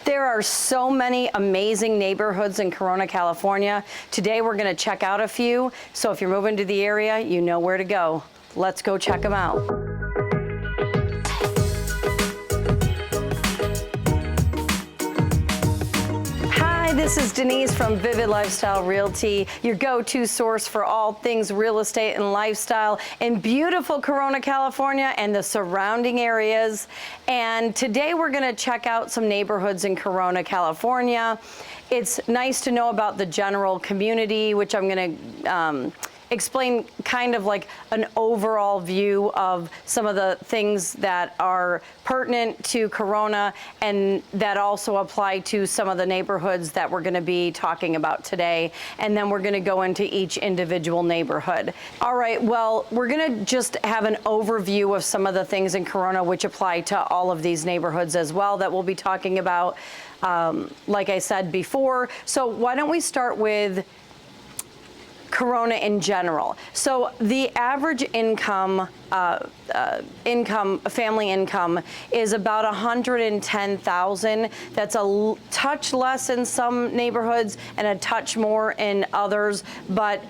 There are so many amazing neighborhoods in Corona, California. Today we're going to check out a few. So if you're moving to the area, you know where to go. Let's go check them out. Hi, this is Denise from Vivid Lifestyle Realty, your go-to source for all things real estate and lifestyle in beautiful Corona, California and the surrounding areas. And today we're going to check out some neighborhoods in Corona, California. It's nice to know about the general community, which I'm going to explain kind of like an overall view of some of the things that are pertinent to Corona and that also apply to some of the neighborhoods that we're going to be talking about today. And then we're going to go into each individual neighborhood. All right, well, we're going to just have an overview of some of the things in Corona which apply to all of these neighborhoods as well that we'll be talking about, like I said before. So why don't we start with Corona in general. So the average income, family income is about $110,000. That's a touch less in some neighborhoods and a touch more in others, but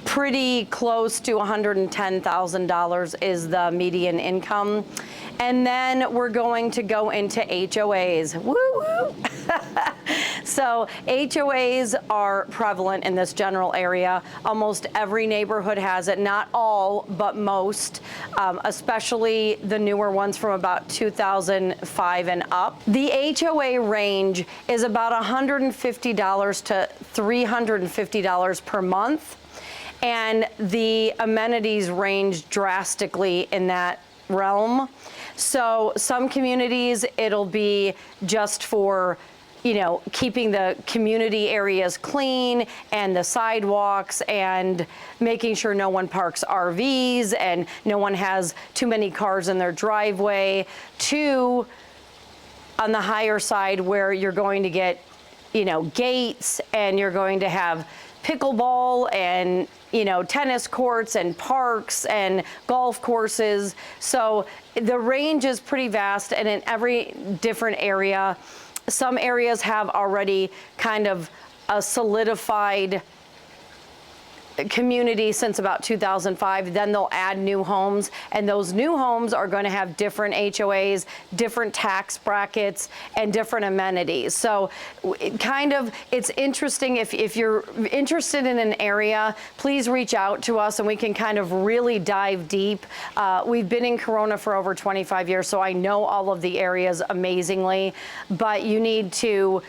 pretty close to $110,000 is the median income. And then we're going to go into HOAs. Woo woo! So HOAs are prevalent in this general area. Almost every neighborhood has it, not all, but most, especially the newer ones from about 2005 and up. The HOA range is about $150 to $350 per month, and the amenities range drastically in that realm. So some communities, it'll be just for, you know, keeping the community areas clean and the sidewalks and making sure no one parks RVs and no one has too many cars in their driveway, to on the higher side where you're going to get, you know, gates and you're going to have pickleball and, you know, tennis courts and parks and golf courses. So the range is pretty vast, and in every different area, some areas have already kind of a solidified community since about 2005. Then they'll add new homes, and those new homes are going to have different HOAs, different tax brackets, and different amenities. So it's interesting. If you're interested in an area, please reach out to us and we can kind of really dive deep. We've been in Corona for over 25 years, so I know all of the areas amazingly, but you need to,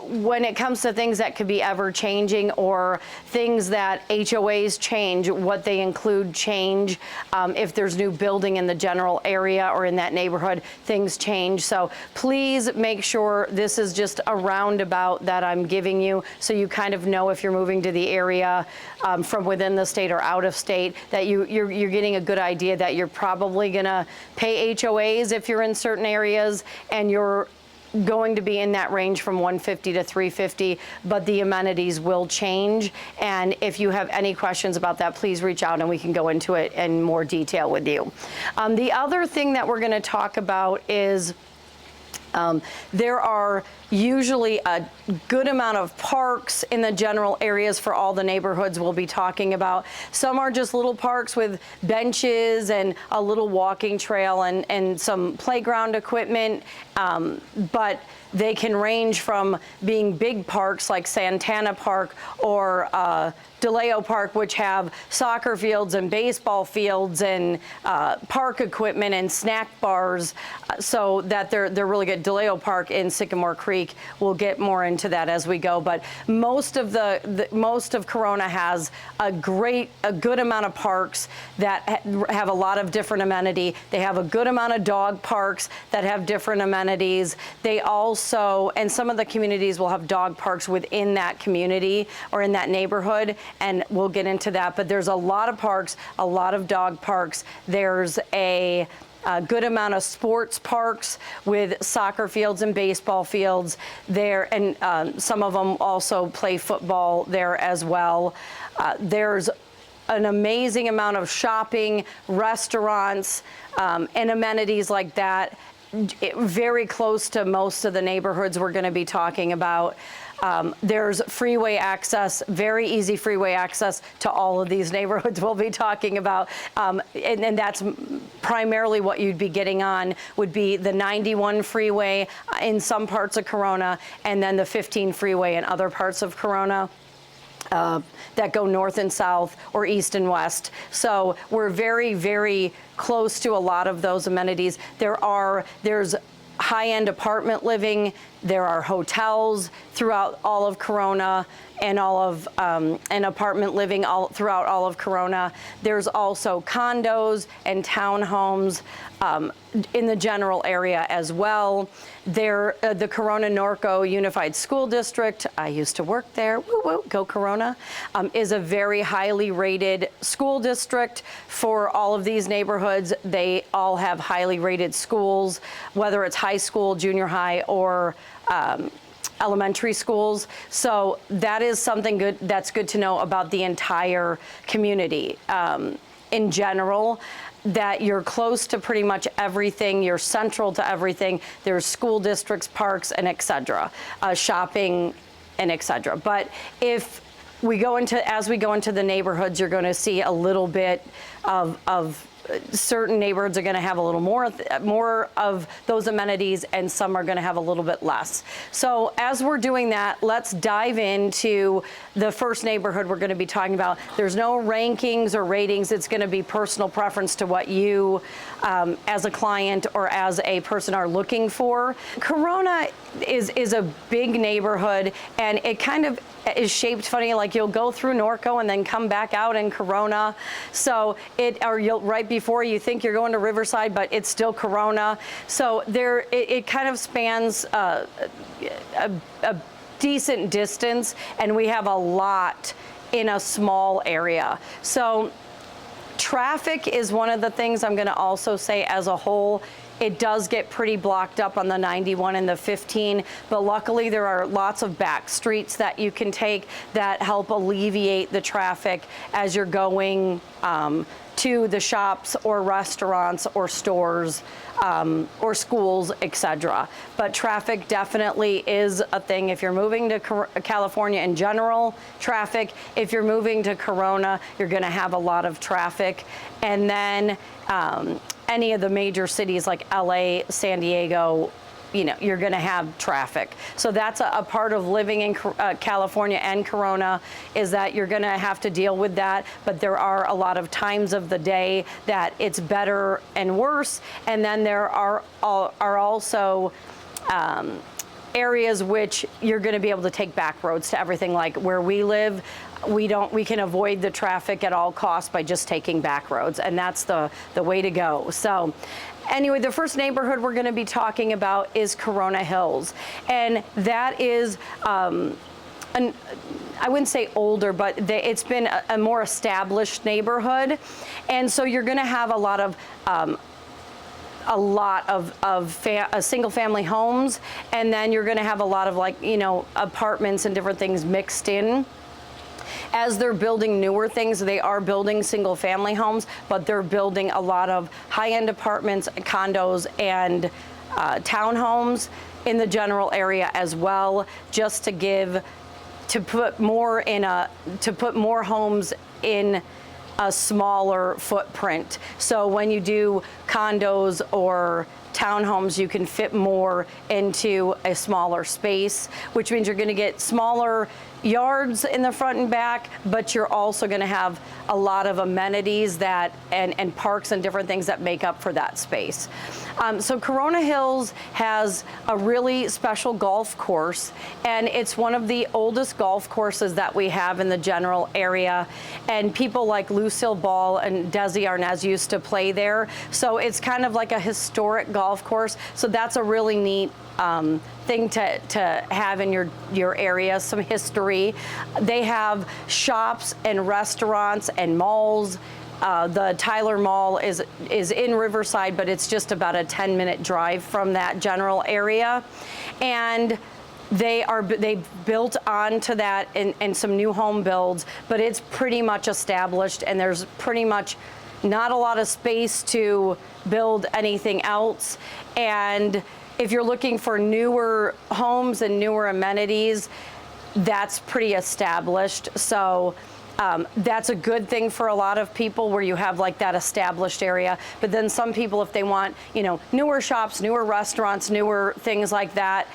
when it comes to things that could be ever changing or things that HOAs change, what they include change. If there's new building in the general area or in that neighborhood, things change. So please make sure this is just a roundabout that I'm giving you so you kind of know if you're moving to the area from within the state or out of state, that you're getting a good idea that you're probably gonna pay HOAs if you're in certain areas, and you're going to be in that range from 150 to 350, but the amenities will change. And if you have any questions about that, please reach out and we can go into it in more detail with you. The other thing that we're going to talk about is there are usually a good amount of parks in the general areas for all the neighborhoods we'll be talking about. Some are just little parks with benches and a little walking trail and some playground equipment, but they can range from being big parks like Santana Park or DeLeo Park, which have soccer fields and baseball fields and park equipment and snack bars, so that they're really good. DeLeo Park in Sycamore Creek, we'll get more into that as we go, but most of most of Corona has a good amount of parks that have a lot of different amenity. They have a good amount of dog parks that have different amenities. They also, and some of the communities will have dog parks within that community or in that neighborhood, and we'll get into that. But there's a lot of parks, a lot of dog parks. There's a good amount of sports parks with soccer fields and baseball fields there, and some of them also play football there as well. There's an amazing amount of shopping, restaurants, and amenities like that very close to most of the neighborhoods we're going to be talking about. There's freeway access, very easy freeway access to all of these neighborhoods we'll be talking about. And that's primarily what you'd be getting on would be the 91 freeway in some parts of Corona, and then the 15 freeway in other parts of Corona. That go north and south or east and west. So we're very, very close to a lot of those amenities. There's high-end apartment living. There are hotels throughout all of Corona and and apartment living throughout all of Corona. There's also condos and townhomes in the general area as well. The Corona Norco Unified School District, I used to work there, woo woo, go Corona, is a very highly rated school district for all of these neighborhoods. They all have highly rated schools, whether it's high school, junior high, or elementary schools. So that is something good that's good to know about the entire community. In general, that you're close to pretty much everything, you're central to everything. There's school districts, parks, and et cetera, shopping, and et cetera. But as we go into the neighborhoods, you're going to see a little bit of certain neighborhoods are going to have a little more of those amenities, and some are going to have a little bit less. So as we're doing that, let's dive into the first neighborhood we're going to be talking about. There's no rankings or ratings. It's going to be personal preference to what you, as a client or as a person, are looking for. Corona is a big neighborhood, and it kind of is shaped funny, like you'll go through Norco and then come back out in Corona. So you'll right before you think you're going to Riverside, but it's still Corona. So it kind of spans a decent distance, and we have a lot in a small area. So traffic is one of the things I'm going to also say as a whole. It does get pretty blocked up on the 91 and the 15, but luckily there are lots of back streets that you can take that help alleviate the traffic as you're going to the shops or restaurants or stores or schools, etc. But traffic definitely is a thing. If you're moving to California in general, traffic. If you're moving to Corona, you're going to have a lot of traffic. And then any of the major cities like LA, San Diego, you're going to have traffic. So that's a part of living in California and Corona, is that you're going to have to deal with that. But there are a lot of times of the day that it's better and worse. And then there are also areas which you're going to be able to take back roads to everything. Like where we live, we can avoid the traffic at all costs by just taking back roads, and that's the way to go. So anyway, the first neighborhood we're going to be talking about is Corona Hills, and that is I wouldn't say older, but it's been a more established neighborhood, and so you're going to have a lot of single family homes, and then you're going to have a lot of apartments and different things mixed in. As they're building newer things, they are building single family homes, but they're building a lot of high-end apartments, condos, and townhomes in the general area as well, just to put more homes in a smaller footprint. So when you do condos or townhomes, you can fit more into a smaller space, which means you're going to get smaller yards in the front and back, but you're also going to have a lot of amenities and parks and different things that make up for that space. So Corona Hills has a really special golf course, and it's one of the oldest golf courses that we have in the general area, and people like Lucille Ball and Desi Arnaz used to play there. So it's kind of like a historic golf course. So that's a really neat thing to have in your area, some history. They have shops and restaurants and malls. The Tyler Mall is in Riverside, but it's just about a 10-minute drive from that general area. And they built onto that and some new home builds, but it's pretty much established, and there's pretty much not a lot of space to build anything else. And if you're looking for newer homes and newer amenities, that's pretty established. So that's a good thing for a lot of people, where you have like that established area. But then some people, if they want, you know, newer shops, newer restaurants, newer things like that,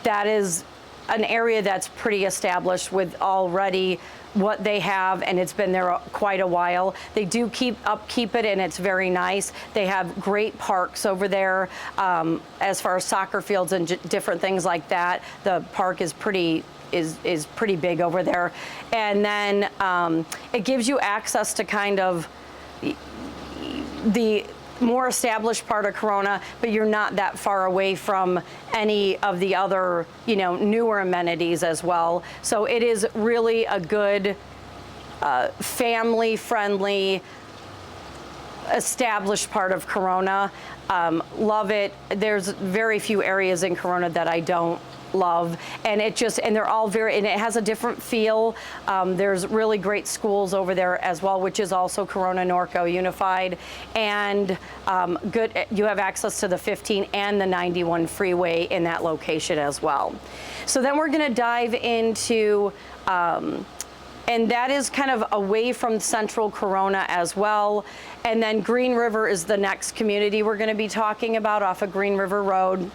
that is an area that's pretty established with already what they have, and it's been there quite a while. They do upkeep it, and it's very nice. They have great parks over there, as far as soccer fields and different things like that. The park is pretty big over there. And then it gives you access to kind of the more established part of Corona, but you're not that far away from any of the other, you know, newer amenities as well. So it is really a good, family-friendly, established part of Corona. Love it. There's very few areas in Corona that I don't love, and they're all very, and it has a different feel. There's really great schools over there as well, which is also Corona Norco Unified, and good. You have access to the 15 and the 91 freeway in that location as well. So then we're going to dive into, and that is kind of away from central Corona as well. And then Green River is the next community we're going to be talking about, off of Green River Road.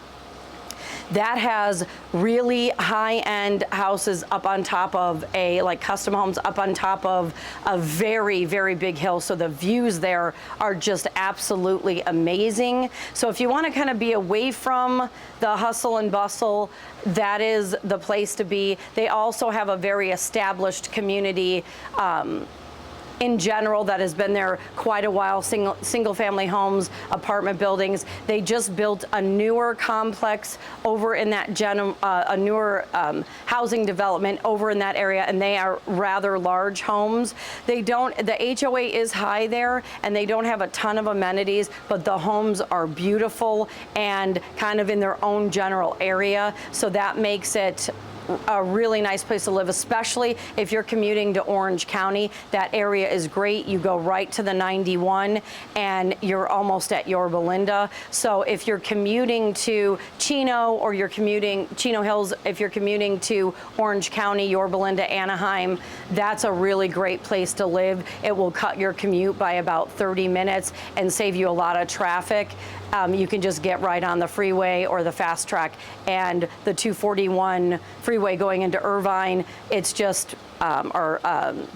That has really high-end houses up on top of like custom homes up on top of a very, very big hill. So the views there are just absolutely amazing. So if you want to kind of be away from the hustle and bustle, that is the place to be. They also have a very established community, in general, that has been there quite a while. Single family homes, apartment buildings. They just built a newer complex over in that a newer housing development over in that area, and they are rather large homes. The HOA is high there, and they don't have a ton of amenities, but the homes are beautiful and kind of in their own general area. So that makes it a really nice place to live, especially if you're commuting to Orange County. That area is great. You go right to the 91 and you're almost at Yorba Linda. So if you're commuting to Chino, or you're commuting Chino Hills, if you're commuting to Orange County, Yorba Linda, Anaheim, that's a really great place to live. It will cut your commute by about 30 minutes and save you a lot of traffic. You can just get right on the freeway or the fast track, and the 241 freeway going into Irvine, it's just,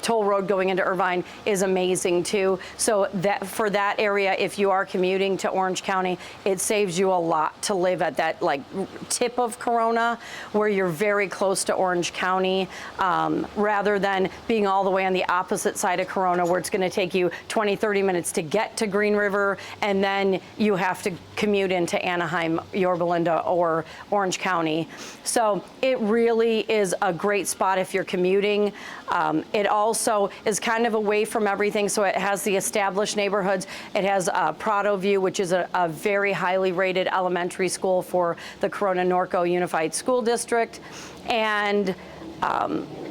toll road going into Irvine is amazing too. So that for that area, if you are commuting to Orange County, it saves you a lot to live at that like tip of Corona, where you're very close to Orange County, rather than being all the way on the opposite side of Corona, where it's going to take you 20-30 minutes to get to Green River, and then you have to commute into Anaheim, Yorba Linda, or Orange County. So it really is a great spot if you're commuting. It also is kind of away from everything, so it has the established neighborhoods. It has Prado View, which is a very highly rated elementary school for the Corona Norco Unified School District, and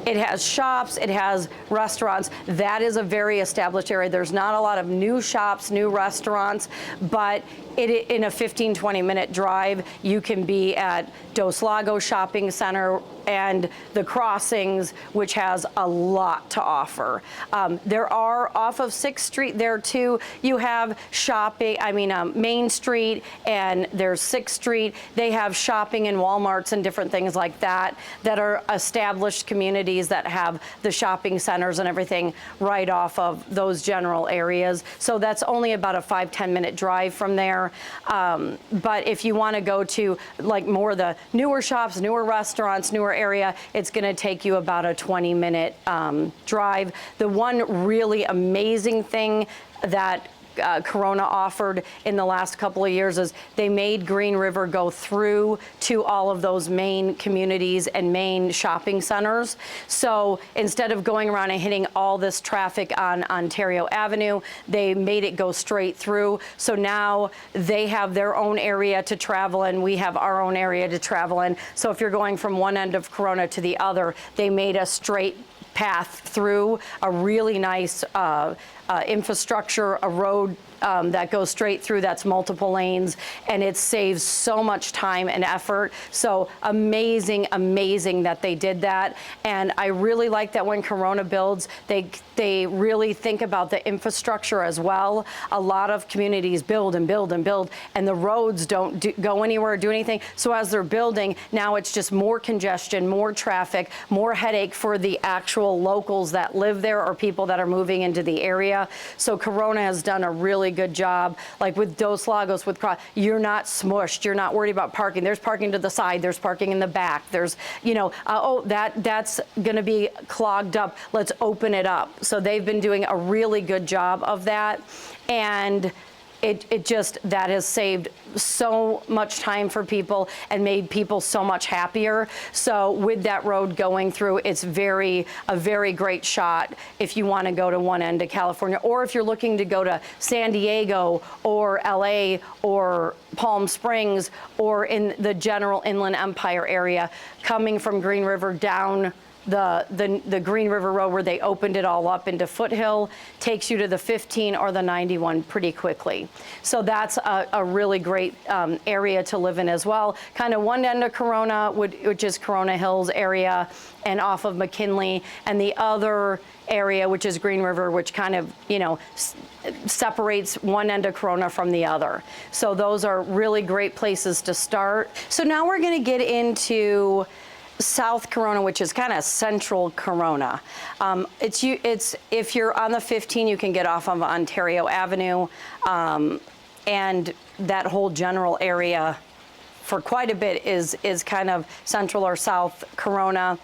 it has shops, it has restaurants. That is a very established area. There's not a lot of new shops, new restaurants, but in a 15-20 minute drive, you can be at Dos Lagos Shopping Center and the Crossings, which has a lot to offer. There are off of 6th Street there too. You have shopping, Main Street, and there's 6th Street. They have shopping and Walmarts and different things like that are established communities that have the shopping centers and everything right off of those general areas. So that's only about a 5-10 minute drive from there. But if you want to go to like more the newer shops, newer restaurants, newer area, it's going to take you about a 20-minute drive. The one really amazing thing that Corona offered in the last couple of years is they made Green River go through to all of those main communities and main shopping centers. So instead of going around and hitting all this traffic on Ontario Avenue, they made it go straight through. So now they have their own area to travel in, we have our own area to travel in. So if you're going from one end of Corona to the other, they made a straight path through, a really nice infrastructure, a road that goes straight through, that's multiple lanes, and it saves so much time and effort. So amazing, amazing that they did that. And I really like that when Corona builds, they really think about the infrastructure as well. A lot of communities build and build and build, and the roads don't go anywhere or do anything. So as they're building, now it's just more congestion, more traffic, more headache for the actual locals that live there or people that are moving into the area. So Corona has done a really good job. Like with Dos Lagos, you're not smushed. You're not worried about parking. There's parking to the side. There's parking in the back. There's, that's going to be clogged up. Let's open it up. So they've been doing a really good job of that. And that has saved so much time for people and made people so much happier. So with that road going through, it's a very great shot if you want to go to one end of California, or if you're looking to go to San Diego or LA or Palm Springs or in the general Inland Empire area, coming from Green River down the Green River Road where they opened it all up into Foothill, takes you to the 15 or the 91 pretty quickly. So that's a really great area to live in as well. Kind of one end of Corona, which is Corona Hills area and off of McKinley, and the other area, which is Green River, which kind of, separates one end of Corona from the other. So those are really great places to start. So now we're going to get into South Corona, which is kind of central Corona. It's if you're on the 15, you can get off of Ontario Avenue, and that whole general area for quite a bit is kind of central or South Corona.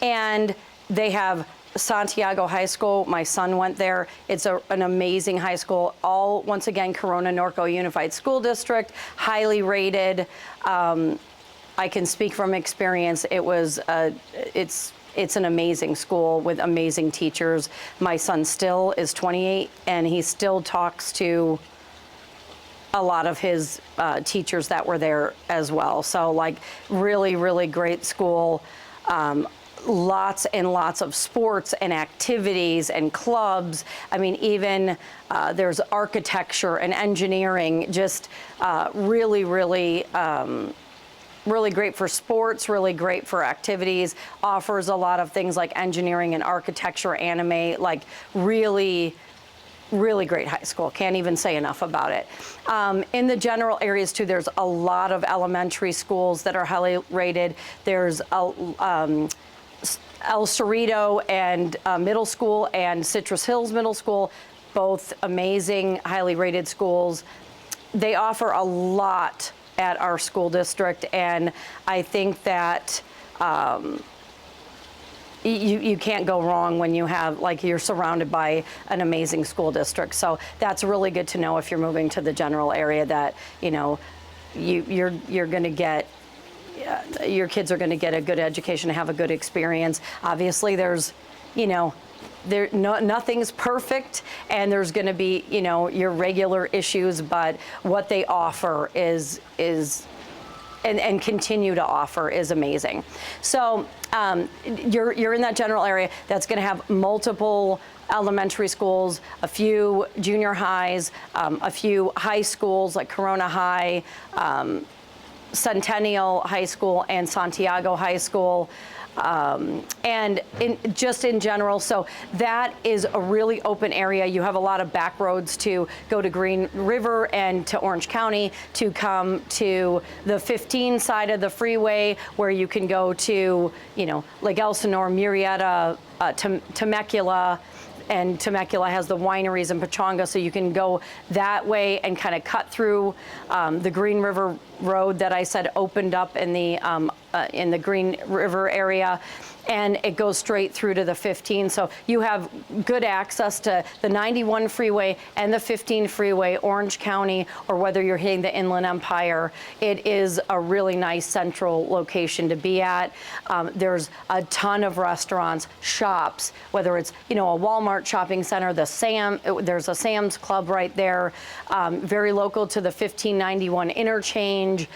And they have Santiago High School. My son went there. It's an amazing high school. All, once again, Corona Norco Unified School District, highly rated. I can speak from experience. It's an amazing school with amazing teachers. My son still is 28, and he still talks to a lot of his teachers that were there as well. So like really, really great school. Lots and lots of sports and activities and clubs. I mean, even there's architecture and engineering, just really, really, really great for sports, really great for activities, offers a lot of things like engineering and architecture, anime, like really, really great high school. Can't even say enough about it. In the general areas too, there's a lot of elementary schools that are highly rated. There's El Cerrito and Middle School and Citrus Hills Middle School, both amazing, highly rated schools. They offer a lot at our school district, and I think that you can't go wrong when you have, like, you're surrounded by an amazing school district. So that's really good to know if you're moving to the general area, that you're going to get, your kids are going to get a good education, have a good experience. Obviously, there's, nothing's perfect, and there's going to be, your regular issues, but what they offer is and continue to offer is amazing. So you're in that general area that's going to have multiple elementary schools, a few junior highs, a few high schools like Corona High, Centennial High School, and Santiago High School. And just in general, so that is a really open area. You have a lot of back roads to go to Green River and to Orange County, to come to the 15 side of the freeway, where you can go to, Lake Elsinore, Murrieta, Temecula. And Temecula has the wineries in Pechanga, so you can go that way and kind of cut through the Green River Road that I said opened up in the Green River area, and it goes straight through to the 15. So you have good access to the 91 freeway and the 15 freeway, Orange County, or whether you're hitting the Inland Empire. It is a really nice central location to be at. There's a ton of restaurants, shops, whether it's, a Walmart shopping center, there's a Sam's Club right there, very local to the 1591 interchange.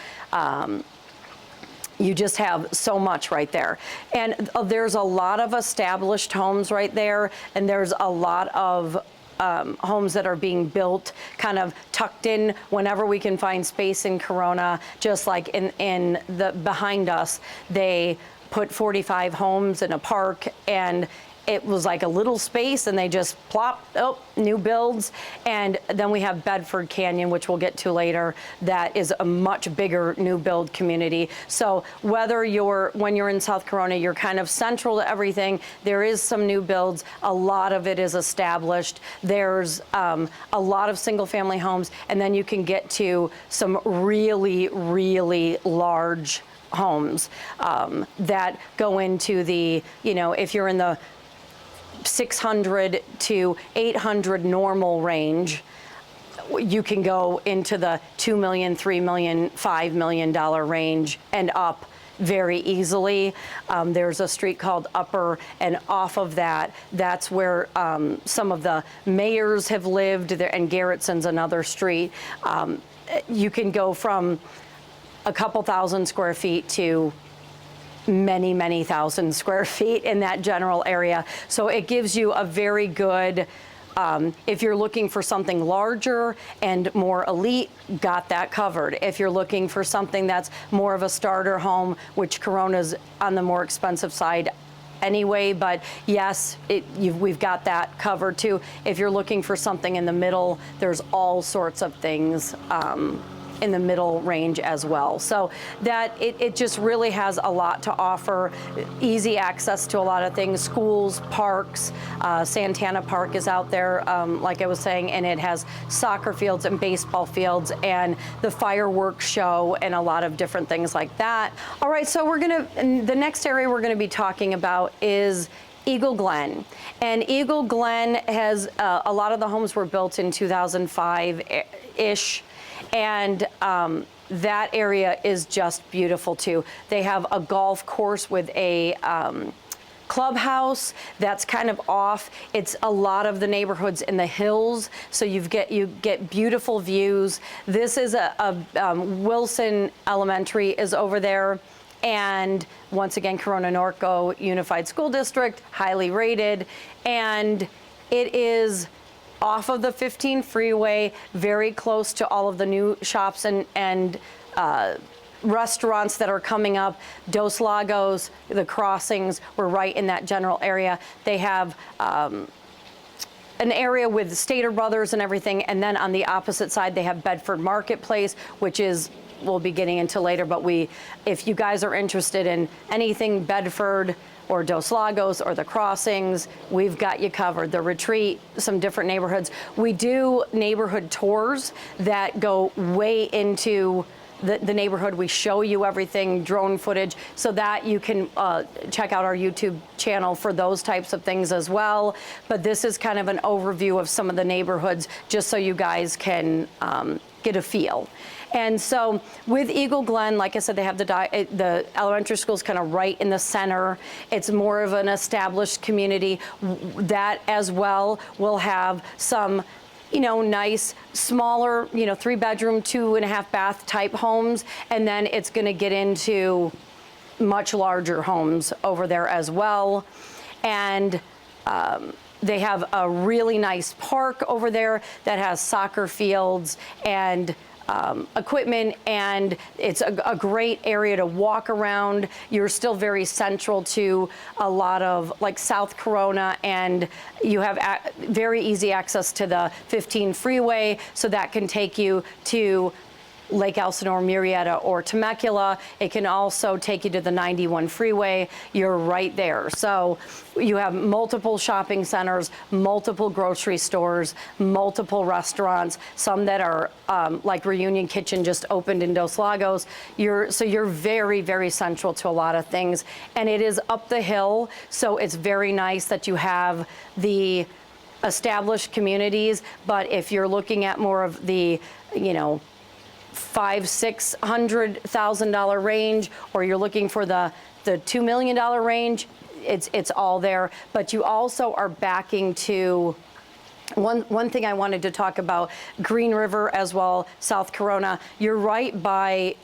You just have so much right there. And there's a lot of established homes right there, and there's a lot of homes that are being built kind of tucked in whenever we can find space in Corona, just like in the behind us, they put 45 homes in a park, and it was like a little space, and they just plop, oh, new builds. And then we have Bedford Canyon, which we'll get to later, that is a much bigger new build community. So whether when you're in South Corona, you're kind of central to everything. There is some new builds. A lot of it is established. There's a lot of single family homes, and then you can get to some really, really large homes that go into the, if you're in the 600 to 800 normal range, you can go into the $2 million, $3 million, $5 million range and up very easily. There's a street called Upper, and off of that, that's where some of the mayors have lived there, and Garrettson's another street. You can go from a couple thousand square feet to many, many thousand square feet in that general area. So it gives you a very good, if you're looking for something larger and more elite, got that covered. If you're looking for something that's more of a starter home, which Corona's on the more expensive side anyway, but yes, we've got that covered too. If you're looking for something in the middle, there's all sorts of things in the middle range as well. So that it just really has a lot to offer. Easy access to a lot of things, schools, parks. Santana Park is out there, like I was saying, and it has soccer fields and baseball fields and the fireworks show and a lot of different things like that. All right, so the next area we're gonna be talking about is Eagle Glen. And Eagle Glen has, a lot of the homes were built in 2005-ish. And that area is just beautiful too. They have a golf course with a clubhouse that's kind of off. It's a lot of the neighborhoods in the hills, so you get beautiful views. This is Wilson Elementary is over there. And once again, Corona Norco Unified School District, highly rated. And it is off of the 15 freeway, very close to all of the new shops and restaurants that are coming up. Dos Lagos, the crossings, we're right in that general area. They have an area with Stater Brothers and everything, and then on the opposite side, they have Bedford Marketplace, which is, we'll be getting into later, but if you guys are interested in anything Bedford, or Dos Lagos, or the crossings, we've got you covered. The Retreat, some different neighborhoods. We do neighborhood tours that go way into the neighborhood. We show you everything, drone footage, so that you can check out our YouTube channel for those types of things as well. But this is kind of an overview of some of the neighborhoods, just so you guys can get a feel. And so with Eagle Glen, like I said, they have the elementary school's kind of right in the center. It's more of an established community. That as well will have some, nice, smaller, 3-bedroom, 2.5 bath type homes. And then it's going to get into much larger homes over there as well. And they have a really nice park over there that has soccer fields and equipment, and it's a great area to walk around. You're still very central to a lot of like South Corona, and you have very easy access to the 15 freeway, so that can take you to Lake Elsinore, Murrieta, or Temecula. It can also take you to the 91 freeway. You're right there. So you have multiple shopping centers, multiple grocery stores, multiple restaurants, some that are like Reunion Kitchen just opened in Dos Lagos. So you're very, very central to a lot of things. And it is up the hill, so it's very nice that you have the established communities. But if you're looking at more of the, $500,000-$600,000 range, or you're looking for the $2 million range, it's all there. But you also are backing to one thing I wanted to talk about, Green River as well, South Corona. You're right by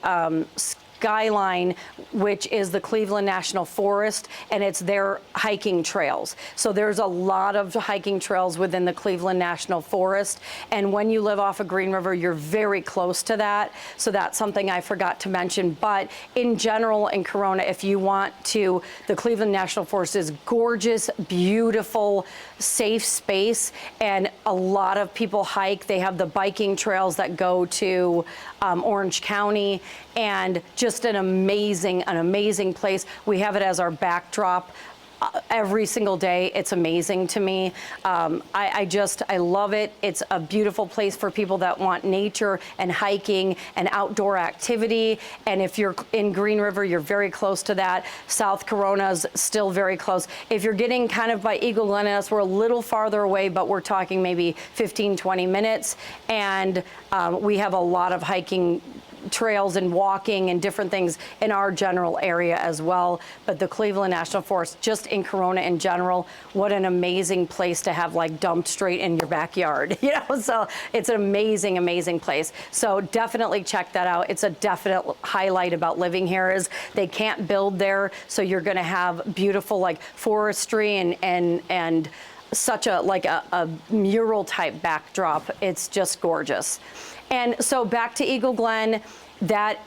skyline, which is the Cleveland National Forest, and it's their hiking trails. So there's a lot of hiking trails within the Cleveland National Forest, and when you live off of Green River, you're very close to that. So that's something I forgot to mention. But in general, in Corona, if you want to, the Cleveland National Forest is gorgeous, beautiful, safe space, and a lot of people hike. They have the biking trails that go to Orange County, and just an amazing place. We have it as our backdrop every single day. It's amazing to me. I love it. It's a beautiful place for people that want nature and hiking and outdoor activity. And if you're in Green River, you're very close to that. South Corona's still very close. If you're getting kind of by Eagle Glen, we're a little farther away, but we're talking maybe 15, 20 minutes. And we have a lot of hiking trails and walking and different things in our general area as well. But the Cleveland National Forest, just in Corona in general, what an amazing place to have like dumped straight in your backyard, you know? So it's an amazing place. So definitely check that out. It's a definite highlight about living here is they can't build there. So you're gonna have beautiful like forestry and such a mural type backdrop. It's just gorgeous. And so back to Eagle Glen, that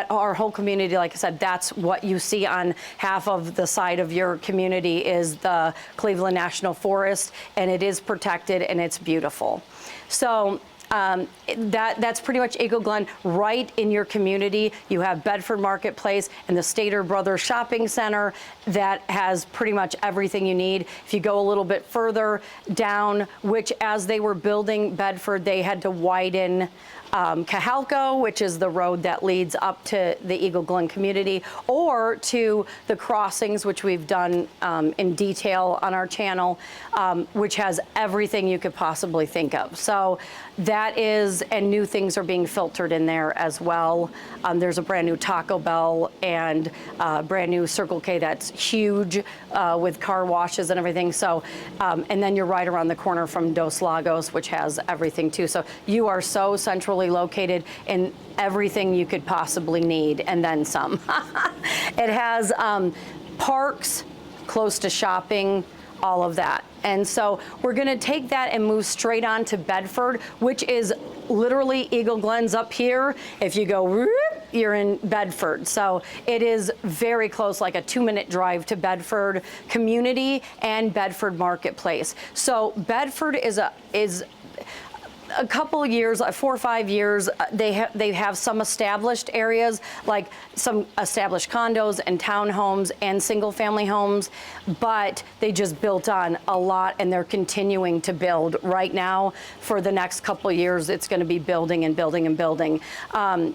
our whole community, like I said, that's what you see on half of the side of your community is the Cleveland National Forest, and it is protected and it's beautiful. So that's pretty much Eagle Glen. Right in your community, you have Bedford Marketplace and the Stater Brothers Shopping Center that has pretty much everything you need. If you go a little bit further down, which as they were building Bedford, they had to widen Cahalco, which is the road that leads up to the Eagle Glen community, or to the crossings, which we've done in detail on our channel, which has everything you could possibly think of. So that is, and new things are being filtered in there as well. There's a brand new Taco Bell and brand new Circle K that's huge with car washes and everything. So, and then you're right around the corner from Dos Lagos, which has everything too. So you are so centrally located in everything you could possibly need, and then some. It has parks, close to shopping, all of that. And so we're gonna take that and move straight on to Bedford, which is literally Eagle Glen's up here. If you go, you're in Bedford. So it is very close, like a 2-minute drive to Bedford community and Bedford Marketplace. So Bedford is a couple of years, 4 or 5 years, they have some established areas, like some established condos and townhomes and single family homes, but they just built on a lot and they're continuing to build right now. For the next couple of years, it's going to be building and building and building.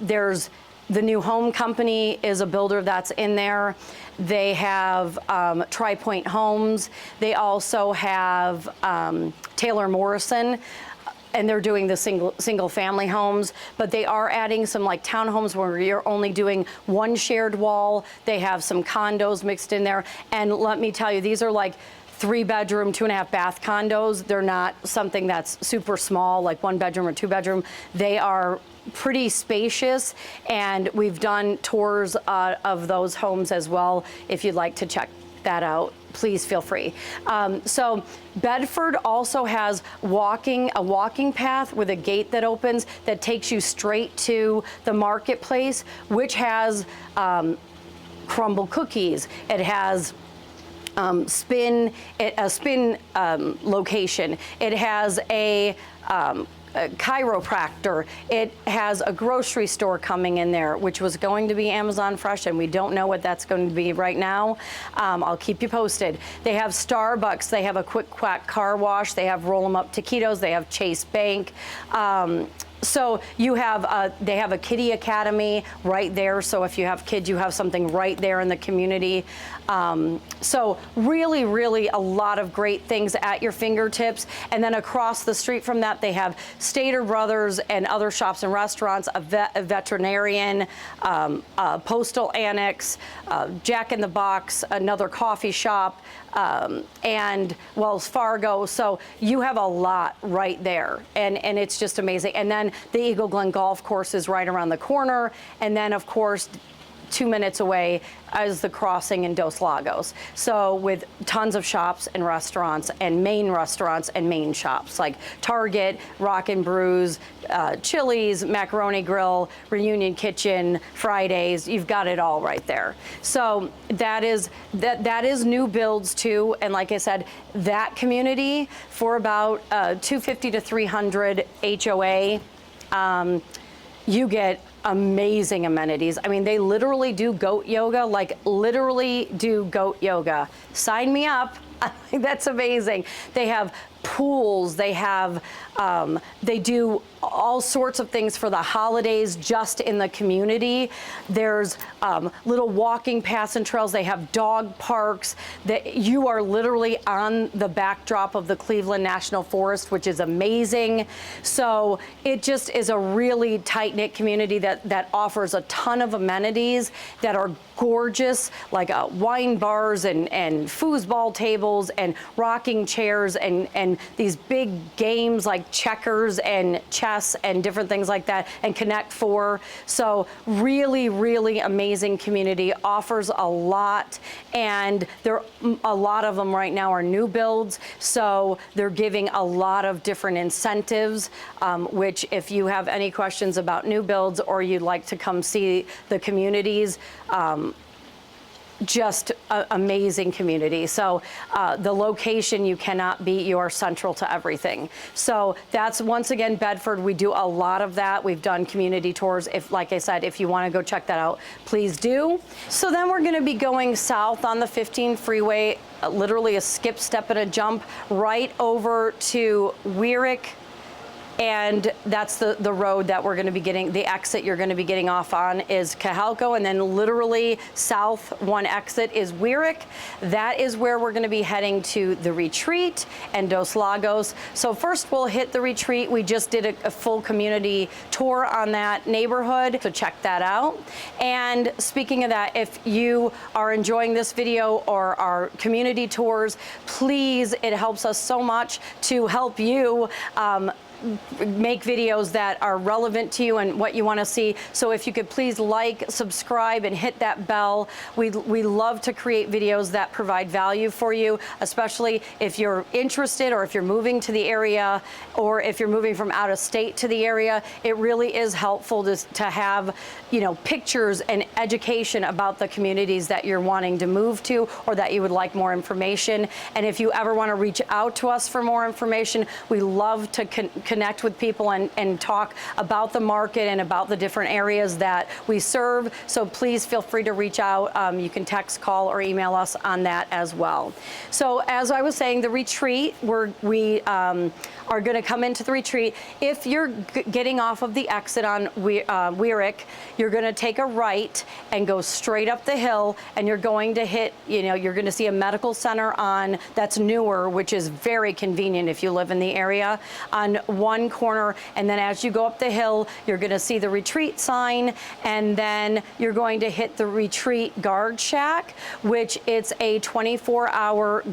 There's the New Home Company is a builder that's in there. They have Tri-Point Homes. They also have Taylor Morrison, and they're doing the single family homes, but they are adding some like townhomes where you're only doing one shared wall. They have some condos mixed in there. And let me tell you, these are like 3-bedroom, 2.5 bath condos. They're not something that's super small, like 1 bedroom or 2 bedroom. They are pretty spacious, and we've done tours of those homes as well. If you'd like to check that out, please feel free. So Bedford also has a walking path with a gate that opens that takes you straight to the marketplace, which has crumble cookies. It has a spin location. It has a chiropractor. It has a grocery store coming in there, which was going to be Amazon Fresh, and we don't know what that's going to be right now. I'll keep you posted. They have Starbucks. They have a Quick Quack car wash. They have Roll 'em Up Taquitos. They have Chase Bank. So you have, they have a kiddie academy right there. So if you have kids, you have something right there in the community. So really, really a lot of great things at your fingertips. And then across the street from that, they have Stater Brothers and other shops and restaurants, a veterinarian, a postal annex, Jack in the Box, another coffee shop, and Wells Fargo. So you have a lot right there, and it's just amazing. And then the Eagle Glen Golf Course is right around the corner. And then, of course, 2 minutes away is the crossing in Dos Lagos. So with tons of shops and restaurants and main shops like Target, Rock and Brews, Chili's, Macaroni Grill, Reunion Kitchen, Fridays, you've got it all right there. So that is new builds too. And like I said, that community for about 250 to 300 HOA, you get amazing amenities. I mean, they literally do goat yoga, like literally do goat yoga. Sign me up. That's amazing. They have pools, they have, they do all sorts of things for the holidays just in the community. There's little walking paths and trails. They have dog parks. That you are literally on the backdrop of the Cleveland National Forest, which is amazing. So it just is a really tight-knit community that offers a ton of amenities that are gorgeous, like wine bars and foosball tables and rocking chairs and these big games like checkers and chess and different things like that, and Connect Four. So really, really amazing community, offers a lot, and a lot of them right now are new builds, so they're giving a lot of different incentives, which if you have any questions about new builds or you'd like to come see the communities, just amazing community. So the location you cannot beat. You are central to everything. So that's, once again, Bedford. We do a lot of that. We've done community tours. If, like I said, if you want to go check that out, please do. So then we're going to be going south on the 15 freeway, literally a skip, step, and a jump right over to Wyrick. And that's the road that we're going to be getting, the exit you're going to be getting off on is Cajalco, and then literally south one exit is Wyrick. That is where we're going to be heading to the retreat and Dos Lagos. So first we'll hit the retreat. We just did a full community tour on that neighborhood, so check that out. And speaking of that, if you are enjoying this video or our community tours, please, it helps us so much to help you make videos that are relevant to you and what you want to see. So if you could please like, subscribe, and hit that bell. We love to create videos that provide value for you, especially if you're interested or if you're moving to the area or if you're moving from out of state to the area. It really is helpful to have, you know, pictures and education about the communities that you're wanting to move to or that you would like more information. And if you ever want to reach out to us for more information, we love to connect with people and talk about the market and about the different areas that we serve. So please feel free to reach out. You can text, call, or email us on that as well. So as I was saying, the retreat, we are going to come into the retreat. If you're getting off of the exit on Wyrick, you're going to take a right and go straight up the hill, and you're going to hit, you know, you're going to see a medical center that's newer, which is very convenient if you live in the area, on one corner. And then as you go up the hill, you're going to see the retreat sign, and then you're going to hit the retreat guard shack, which it's a 24-hour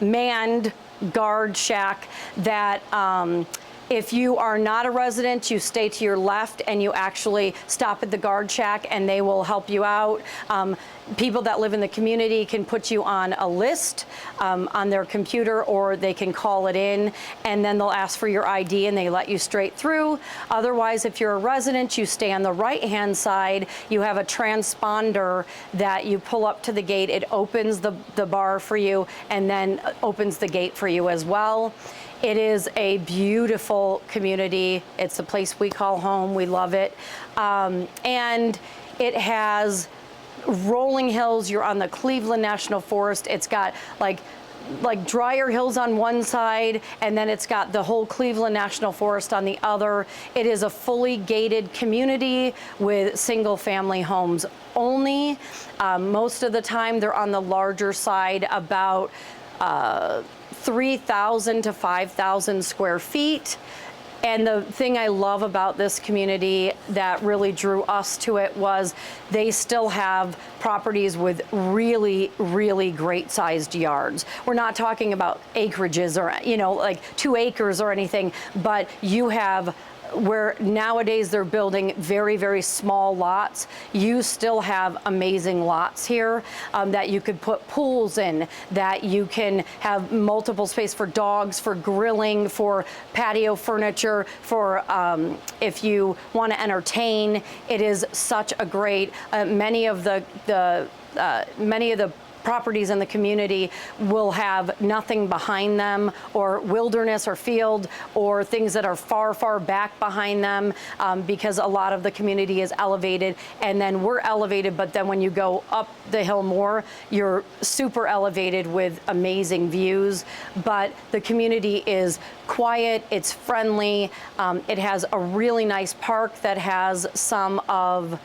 manned guard shack that if you are not a resident, you stay to your left and you actually stop at the guard shack and they will help you out. People that live in the community can put you on a list on their computer, or they can call it in, and then they'll ask for your ID and they let you straight through. Otherwise, if you're a resident, you stay on the right-hand side. You have a transponder that you pull up to the gate. It opens the bar for you and then opens the gate for you as well. It is a beautiful community. It's a place we call home. We love it. And it has rolling hills. You're on the Cleveland National Forest. It's got like drier hills on one side, and then it's got the whole Cleveland National Forest on the other. It is a fully gated community with single family homes only. Most of the time they're on the larger side, about 3,000 to 5,000 square feet. And the thing I love about this community that really drew us to it was they still have properties with really, really great sized yards. We're not talking about acreages or, like 2 acres or anything, but you have where nowadays they're building very, very small lots. You still have amazing lots here that you could put pools in, that you can have multiple space for dogs, for grilling, for patio furniture, for if you want to entertain. It is such a great, many of the properties in the community will have nothing behind them, or wilderness or field, or things that are far, far back behind them, because a lot of the community is elevated, and then we're elevated, but then when you go up the hill more, you're super elevated with amazing views. But the community is quiet, it's friendly, it has a really nice park that has some of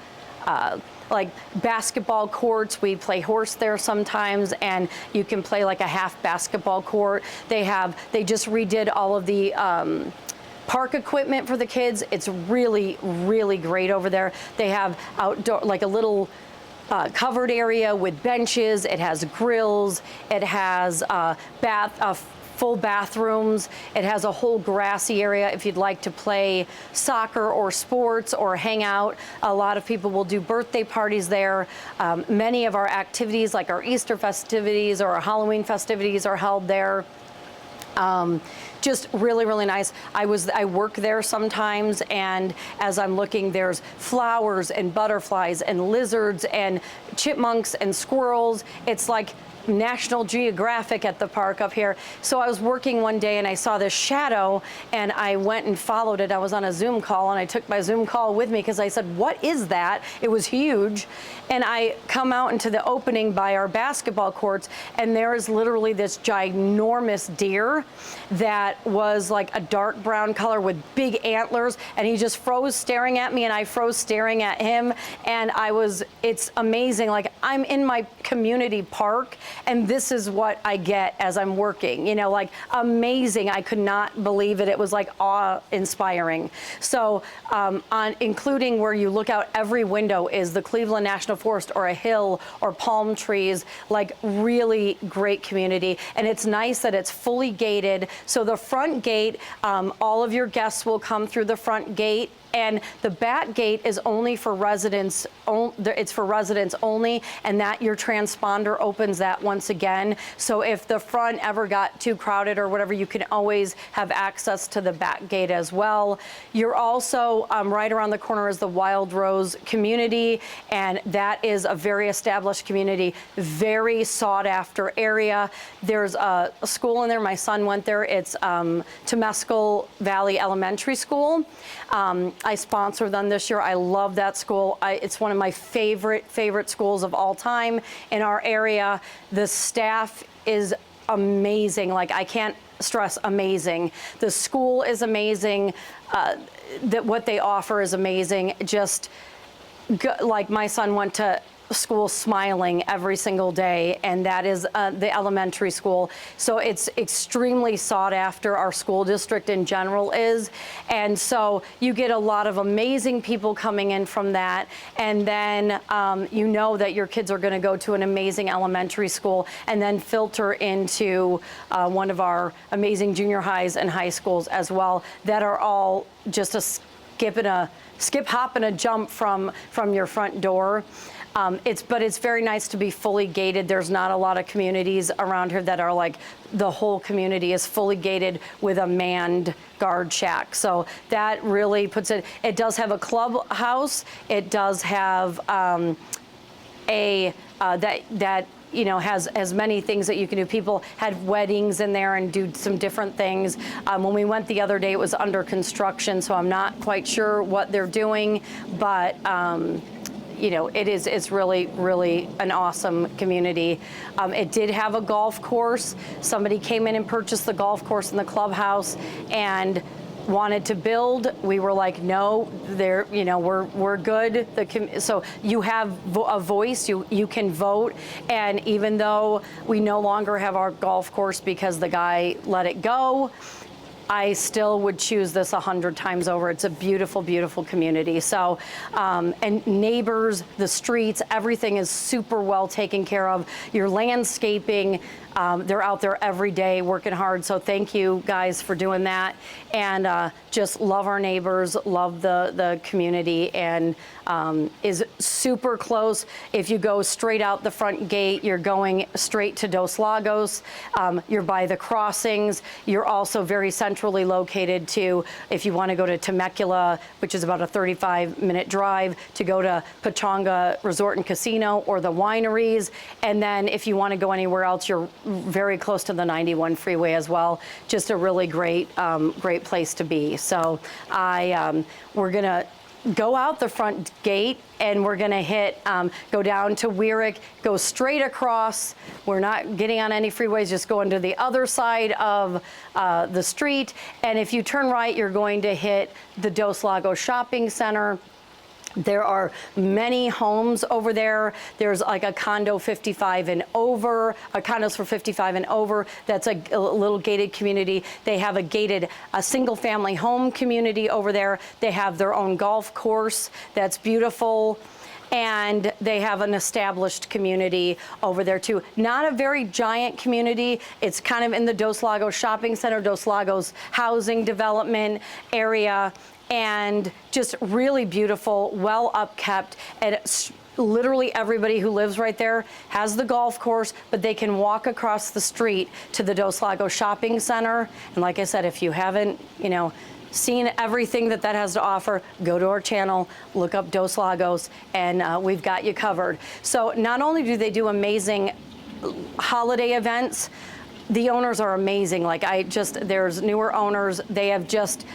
like basketball courts. We play horse there sometimes, and you can play like a half basketball court. They just redid all of the park equipment for the kids. It's really, really great over there. They have outdoor, like a little covered area with benches. It has grills. It has full bathrooms. It has a whole grassy area if you'd like to play soccer or sports or hang out. A lot of people will do birthday parties there. Many of our activities, like our Easter festivities or our Halloween festivities, are held there. Just really, really nice. I work there sometimes, and as I'm looking, there's flowers and butterflies and lizards and chipmunks and squirrels. It's like National Geographic at the park up here. So I was working one day and I saw this shadow, and I went and followed it. I was on a Zoom call, and I took my Zoom call with me because I said, what is that? It was huge. And I come out into the opening by our basketball courts, and there is literally this ginormous deer that was like a dark brown color with big antlers, and he just froze staring at me, and I froze staring at him. And it's amazing. Like, I'm in my community park, and this is what I get as I'm working, like amazing. I could not believe it. It was like awe-inspiring. So including where you look out every window is the Cleveland National Forest or a hill or palm trees, like really great community. And it's nice that it's fully gated. So the front gate, all of your guests will come through the front gate. And the back gate is only for residents. It's for residents only, and that your transponder opens that once again. So if the front ever got too crowded or whatever, you can always have access to the back gate as well. You're also right around the corner is the Wild Rose community, and that is a very established community, very sought after area. There's a school in there. My son went there. It's Temescal Valley Elementary School. I sponsor them this year. I love that school. It's one of my favorite schools of all time in our area. The staff is amazing. Like, I can't stress amazing. The school is amazing. That what they offer is amazing. Just like, my son went to school smiling every single day, and that is the elementary school. So it's extremely sought after. Our school district in general is, and so you get a lot of amazing people coming in from that, and then you know that your kids are going to go to an amazing elementary school and then filter into one of our amazing junior highs and high schools as well, that are all just a skip, hop, and a jump from your front door. But it's very nice to be fully gated. There's not a lot of communities around here that are like the whole community is fully gated with a manned guard shack. So that really puts it. It does have a clubhouse. It does have has many things that you can do. People had weddings in there and do some different things. When we went the other day, it was under construction, so I'm not quite sure what they're doing, but it's really, really an awesome community. It did have a golf course. Somebody came in and purchased the golf course in the clubhouse and wanted to build. We were like, no, we're good. So you have a voice, you can vote. And even though we no longer have our golf course because the guy let it go, I still would choose this 100 times over. It's a beautiful, beautiful community. So, and neighbors, the streets, everything is super well taken care of. Your landscaping, they're out there every day working hard. So thank you guys for doing that. And just love our neighbors, love the community, and is super close. If you go straight out the front gate, you're going straight to Dos Lagos. You're by the crossings. You're also very centrally located to, if you want to go to Temecula, which is about a 35-minute drive, to go to Pachanga Resort and Casino or the wineries. And then if you want to go anywhere else, you're very close to the 91 freeway as well. Just a really great, great place to be. So we're going to go out the front gate, and we're going to hit, go down to Weirich, go straight across. We're not getting on any freeways, just going to the other side of the street. And if you turn right, you're going to hit the Dos Lagos Shopping Center. There are many homes over there. There's like a condo 55 and over, condos for 55 and over. That's a little gated community. They have a single family home community over there. They have their own golf course that's beautiful. And they have an established community over there too. Not a very giant community. It's kind of in the Dos Lagos Shopping Center, Dos Lagos housing development area. And just really beautiful, well upkept, and literally everybody who lives right there has the golf course, but they can walk across the street to the Dos Lagos Shopping Center. And like I said, if you haven't, seen everything that has to offer, go to our channel, look up Dos Lagos, and we've got you covered. So not only do they do amazing holiday events, the owners are amazing. There's newer owners. They have just,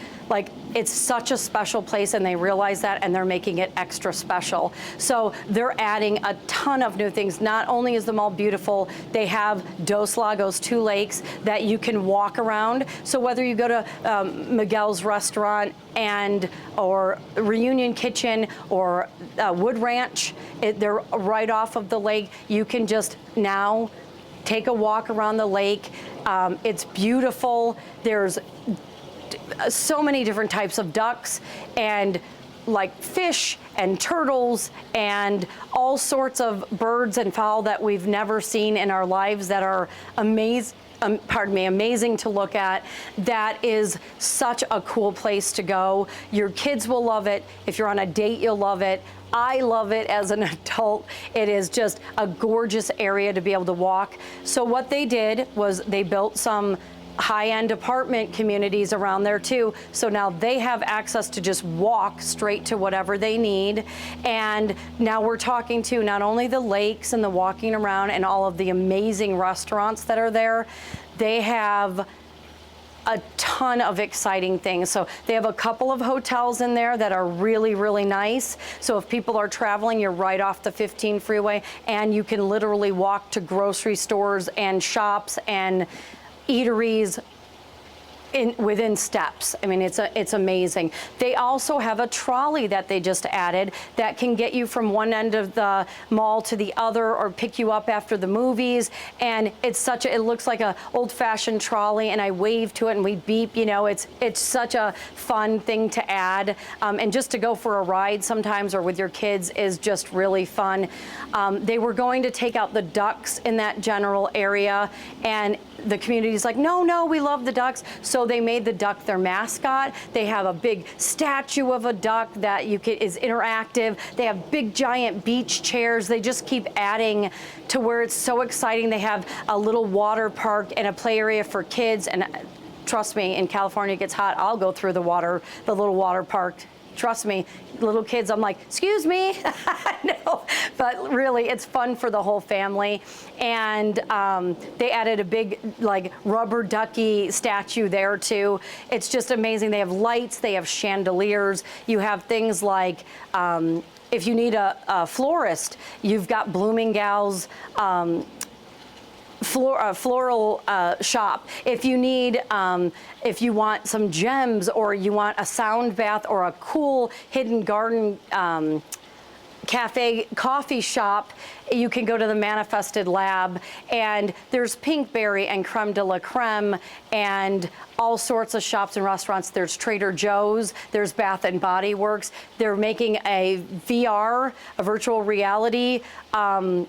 it's such a special place, and they realize that, and they're making it extra special. So they're adding a ton of new things. Not only is the mall beautiful, they have Dos Lagos 2 lakes that you can walk around. So whether you go to Miguel's restaurant or Reunion Kitchen or Wood Ranch, they're right off of the lake. You can just now take a walk around the lake. It's beautiful. There's so many different types of ducks, and like fish and turtles and all sorts of birds and fowl that we've never seen in our lives that are amazing to look at. That is such a cool place to go. Your kids will love it. If you're on a date, you'll love it. I love it as an adult. It is just a gorgeous area to be able to walk. So what they did was they built some high-end apartment communities around there too. So now they have access to just walk straight to whatever they need. And now we're talking to not only the lakes and the walking around and all of the amazing restaurants that are there, they have a ton of exciting things. So they have a couple of hotels in there that are really, really nice. So if people are traveling, you're right off the 15 freeway, and you can literally walk to grocery stores and shops and eateries within steps. I mean, it's amazing. They also have a trolley that they just added that can get you from one end of the mall to the other, or pick you up after the movies. And it looks like a old-fashioned trolley, and I wave to it and we beep. It's such a fun thing to add, and just to go for a ride sometimes or with your kids is just really fun. They were going to take out the ducks in that general area, and the community's like, no, we love the ducks. So they made the duck their mascot. They have a big statue of a duck that is interactive. They have big giant beach chairs. They just keep adding to where it's so exciting. They have a little water park and a play area for kids. And trust me, in California it gets hot. I'll go through the little water park. Trust me, little kids, I'm like, excuse me. No, but really, it's fun for the whole family. And they added a big, rubber ducky statue there, too. It's just amazing. They have lights, they have chandeliers. You have things like, if you need a florist, you've got Bloomingdale's floral shop. If you need, if you want some gems, or you want a sound bath or a cool hidden garden cafe, coffee shop, you can go to the Manifested Lab, and there's Pinkberry and Creme de la Creme and all sorts of shops and restaurants. There's Trader Joe's, there's Bath and Body Works. They're making a VR, a virtual reality, kind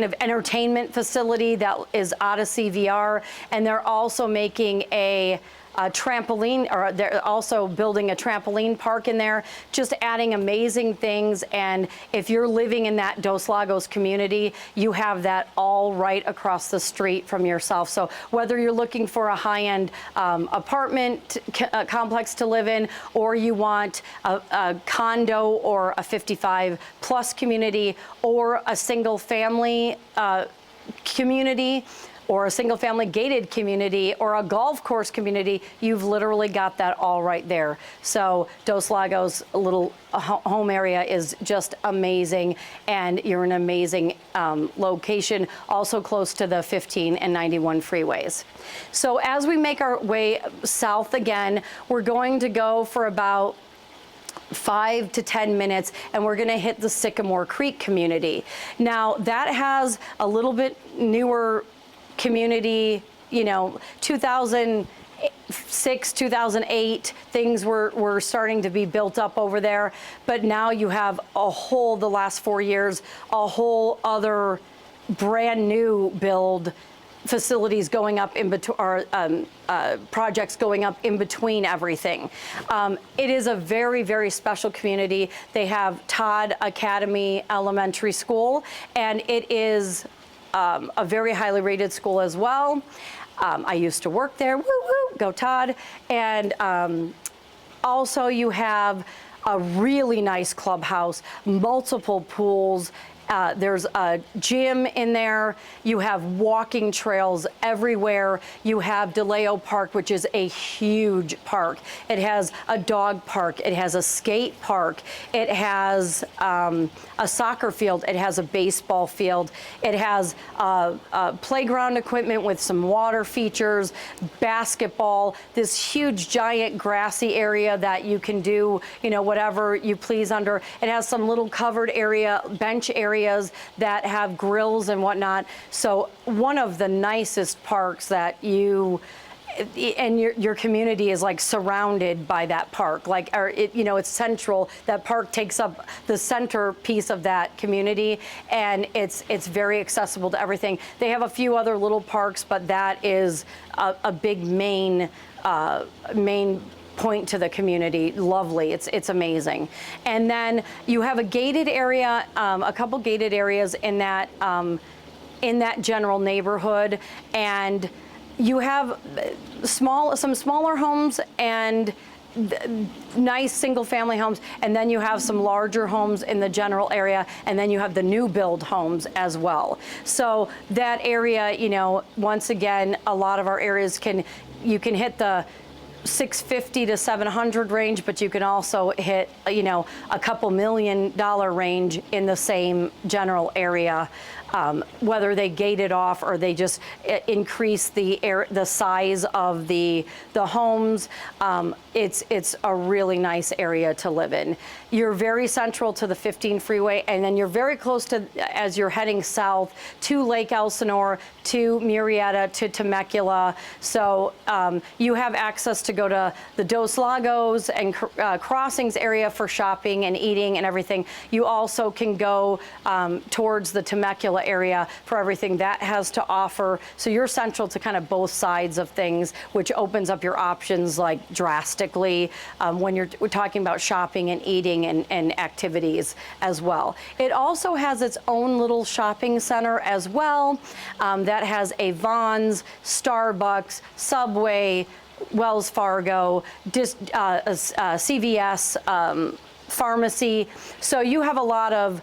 of entertainment facility that is Odyssey VR, and they're also making a trampoline, or they're also building a trampoline park in there, just adding amazing things. And if you're living in that Dos Lagos community, you have that all right across the street from yourself. So whether you're looking for a high-end apartment complex to live in, or you want a condo or a 55 plus community, or a single family community, or a single family gated community, or a golf course community, you've literally got that all right there. So Dos Lagos little home area is just amazing, and you're in an amazing location, also close to the 15 and 91 freeways. So as we make our way south again, we're going to go for about 5 to 10 minutes, and we're going to hit the Sycamore Creek community. Now that has a little bit newer community, 2006, 2008, things were starting to be built up over there. But now you have the last 4 years, a whole other brand new build facilities going up in between, or projects going up in between everything. It is a very, very special community. They have Todd Academy Elementary School, and it is a very highly rated school as well. I used to work there, woo woo, go Todd. And also you have a really nice clubhouse, multiple pools. There's a gym in there. You have walking trails everywhere. You have DeLeo Park, which is a huge park. It has a dog park. It has a skate park. It has a soccer field. It has a baseball field. It has playground equipment with some water features, basketball, this huge giant grassy area that you can do, whatever you please under. It has some little covered bench areas that have grills and whatnot. So one of the nicest parks that your community is like surrounded by that park, it's central. That park takes up the centerpiece of that community, and it's very accessible to everything. They have a few other little parks, but that is a big main point to the community. Lovely. It's amazing. And then you have a gated area, a couple gated areas in that general neighborhood, and you have some smaller homes and nice single family homes, and then you have some larger homes in the general area, and then you have the new build homes as well. So that area, once again, a lot of our areas you can hit the 650 to 700 range, but you can also hit, a couple $1 million range in the same general area. Whether they gate it off or they just increase the size of the homes, it's a really nice area to live in. You're very central to the 15 freeway, and then you're very close to, as you're heading south, to Lake Elsinore, to Murrieta, to Temecula. So you have access to go to the Dos Lagos and Crossings area for shopping and eating and everything. You also can go towards the Temecula area for everything that has to offer. So you're central to kind of both sides of things, which opens up your options like drastically when we're talking about shopping and eating and activities as well. It also has its own little shopping center as well that has a Vons, Starbucks, Subway, Wells Fargo, CVS, pharmacy. So you have a lot of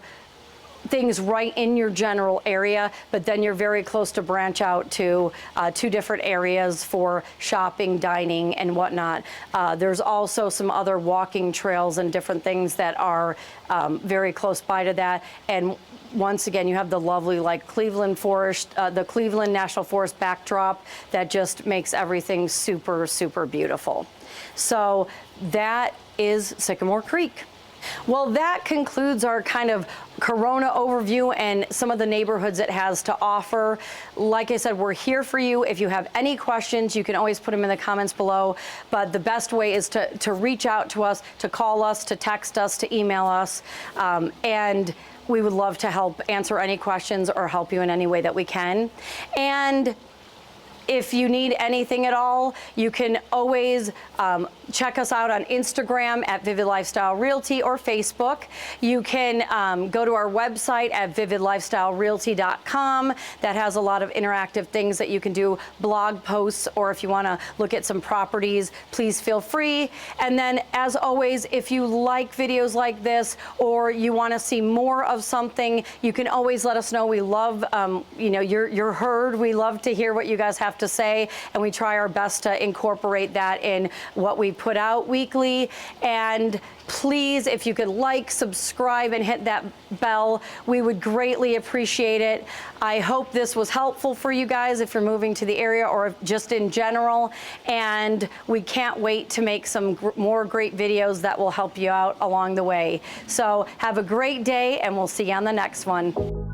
things right in your general area, but then you're very close to branch out to 2 different areas for shopping, dining, and whatnot. There's also some other walking trails and different things that are very close by to that. And once again, you have the lovely Cleveland Forest, the Cleveland National Forest backdrop that just makes everything super, super beautiful. So that is Sycamore Creek. Well, that concludes our kind of Corona overview and some of the neighborhoods it has to offer. Like I said, we're here for you. If you have any questions, you can always put them in the comments below. But the best way is to reach out to us, to call us, to text us, to email us. And we would love to help answer any questions or help you in any way that we can. And if you need anything at all, you can always check us out on Instagram at Vivid Lifestyle Realty or Facebook. You can go to our website at vividlifestylerealty.com. That has a lot of interactive things that you can do, blog posts, or if you want to look at some properties, please feel free. And then, as always, if you like videos like this or you want to see more of something, you can always let us know. We love, you're heard. We love to hear what you guys have to say, and we try our best to incorporate that in what we put out weekly. And please, if you could like, subscribe, and hit that bell, we would greatly appreciate it. I hope this was helpful for you guys if you're moving to the area or just in general. And we can't wait to make some more great videos that will help you out along the way. So have a great day, and we'll see you on the next one.